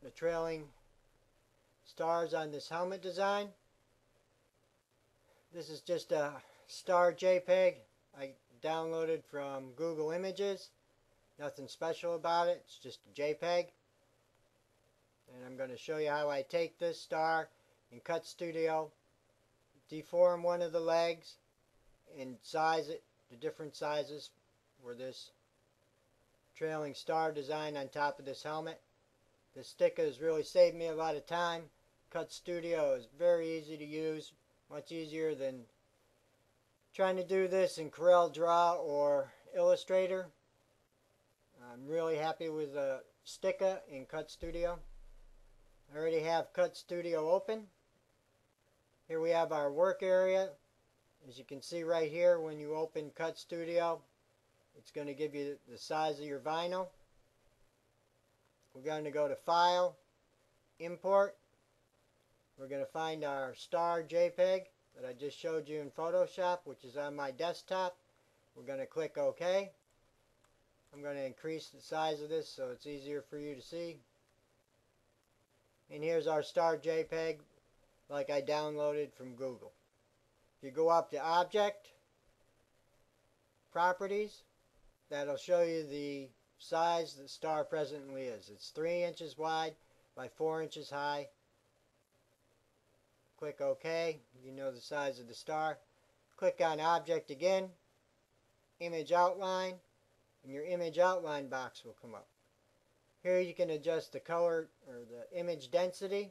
the trailing stars on this helmet design. This is just a star JPEG I downloaded from Google Images. Nothing special about it, it's just a JPEG. And I'm going to show you how I take this star in Cut Studio, deform one of the legs, and size it to different sizes for this trailing star design on top of this helmet. This Stika has really saved me a lot of time. Cut Studio is very easy to use, much easier than trying to do this in Corel Draw or Illustrator. I'm really happy with Stika in Cut Studio. I already have Cut Studio open. Here we have our work area. As you can see right here, when you open Cut Studio, it's going to give you the size of your vinyl. We're going to go to File, Import. We're going to find our star JPEG that I just showed you in Photoshop, which is on my desktop. We're going to click OK. I'm going to increase the size of this so it's easier for you to see. And here's our star JPEG like I downloaded from Google. If you go up to Object, Properties, that'll show you the size the star presently is. It's 3 inches wide by 4 inches high. Click OK. You know the size of the star. Click on Object again, Image Outline, and your image outline box will come up. Here you can adjust the color or the image density.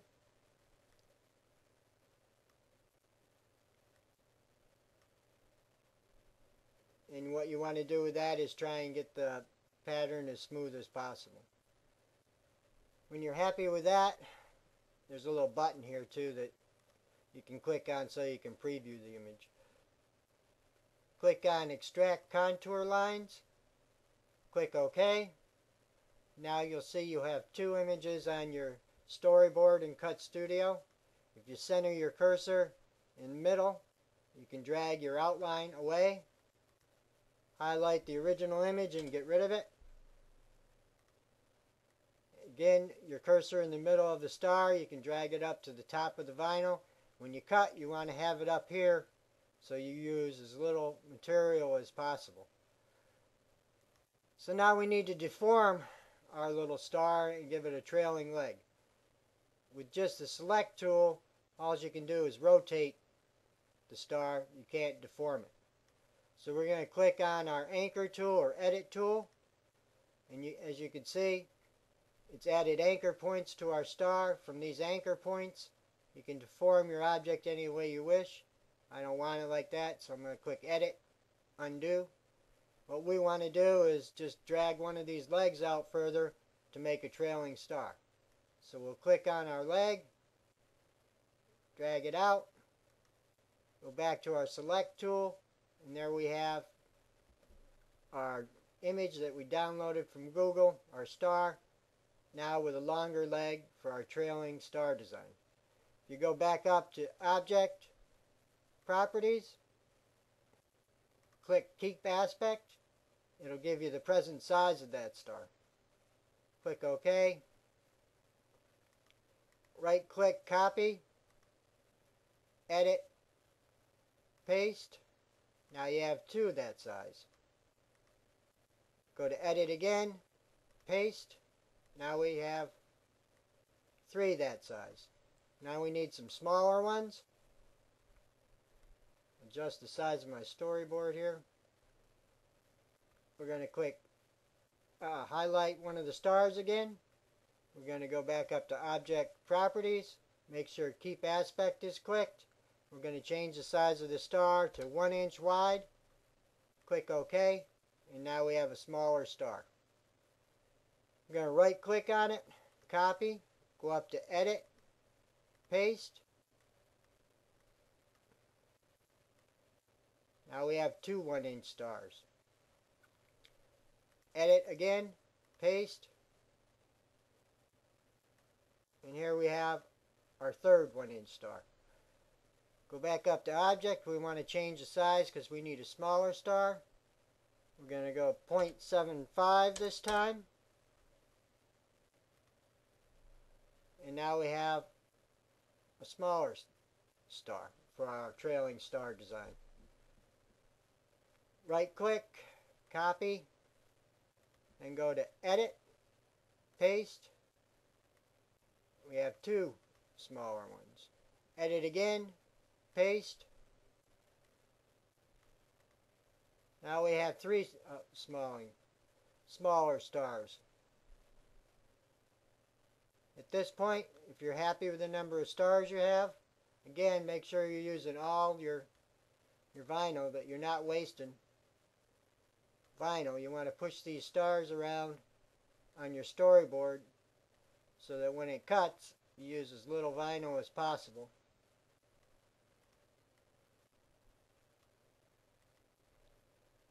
And what you want to do with that is try and get the pattern as smooth as possible. When you're happy with that, there's a little button here too that you can click on so you can preview the image. Click on Extract Contour Lines. Click OK. Now you'll see you have 2 images on your storyboard in Cut Studio. If you center your cursor in the middle, you can drag your outline away. Highlight the original image and get rid of it. Again, your cursor in the middle of the star, you can drag it up to the top of the vinyl. When you cut, you want to have it up here so you use as little material as possible. So now we need to deform our little star and give it a trailing leg. With just the Select tool, all you can do is rotate the star. You can't deform it. So we're going to click on our Anchor tool or Edit tool. And as you can see, it's added anchor points to our star. From these anchor points, you can deform your object any way you wish. I don't want it like that, so I'm going to click Edit, Undo. What we want to do is just drag one of these legs out further to make a trailing star. So we'll click on our leg, drag it out, go back to our Select tool, and there we have our image that we downloaded from Google, our star, now with a longer leg for our trailing star design. If you go back up to Object, Properties, click Keep Aspect. It'll give you the present size of that star. Click OK. Right click, Copy, Edit, Paste. Now you have 2 of that size. Go to Edit again, Paste. Now we have 3 that size. Now we need some smaller ones. Adjust the size of my storyboard here. We're going to click highlight one of the stars again. We're going to go back up to Object Properties. Make sure Keep Aspect is clicked. We're going to change the size of the star to 1 inch wide. Click OK. And now we have a smaller star. We're going to right click on it, copy, go up to Edit, Paste. Now we have 2 1 inch stars. Edit again, paste. And here we have our 3rd 1 inch star. Go back up to Object. We want to change the size because we need a smaller star. We're going to go 0.75 this time. and now we have a smaller star for our trailing star design. Right click, copy, and go to Edit, Paste. We have two smaller ones. Edit again, paste. Now we have three smaller stars. At this point, if you're happy with the number of stars you have, again, make sure you're using all your vinyl, that you're not wasting vinyl. You want to push these stars around on your storyboard so that when it cuts, you use as little vinyl as possible.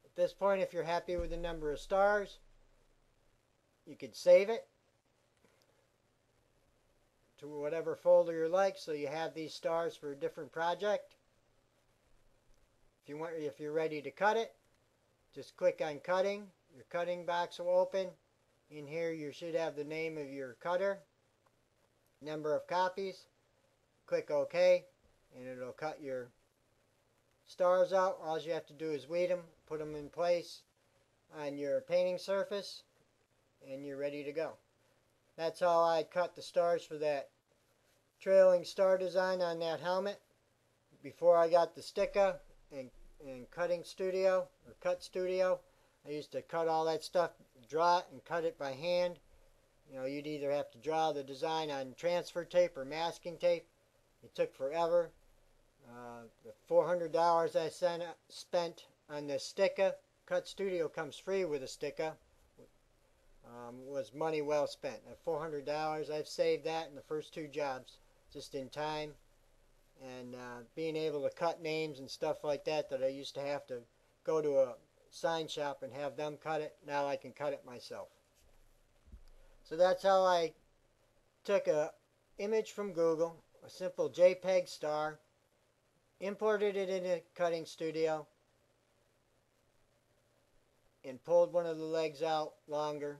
At this point, if you're happy with the number of stars, you could save it to whatever folder you like, so you have these stars for a different project. If you're ready to cut it, just click on cutting. Your cutting box will open. In here you should have the name of your cutter, number of copies. Click OK, and it'll cut your stars out. All you have to do is weed them, put them in place on your painting surface, and you're ready to go. That's how I cut the stars for that trailing star design on that helmet. Before I got the Stika and cutting studio, or cut studio, I used to cut all that stuff, draw it and cut it by hand. You know, you'd either have to draw the design on transfer tape or masking tape. It took forever. The $400 I spent on the Stika, Cut Studio comes free with a Stika, was money well spent. At $400, I've saved that in the first two jobs, just in time, and being able to cut names and stuff like that I used to have to go to a sign shop and have them cut it. Now I can cut it myself. So that's how I took an image from Google, a simple JPEG star, imported it into Cutting Studio, and pulled one of the legs out longer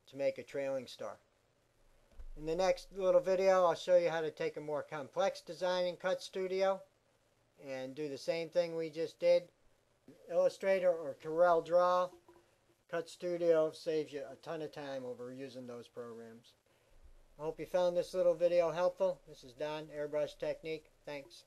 to make a trailing star. In the next little video, I'll show you how to take a more complex design in Cut Studio and do the same thing we just did. Illustrator or Corel Draw, Cut Studio saves you a ton of time over using those programs. I hope you found this little video helpful. This is Don, Airbrush Technique. Thanks.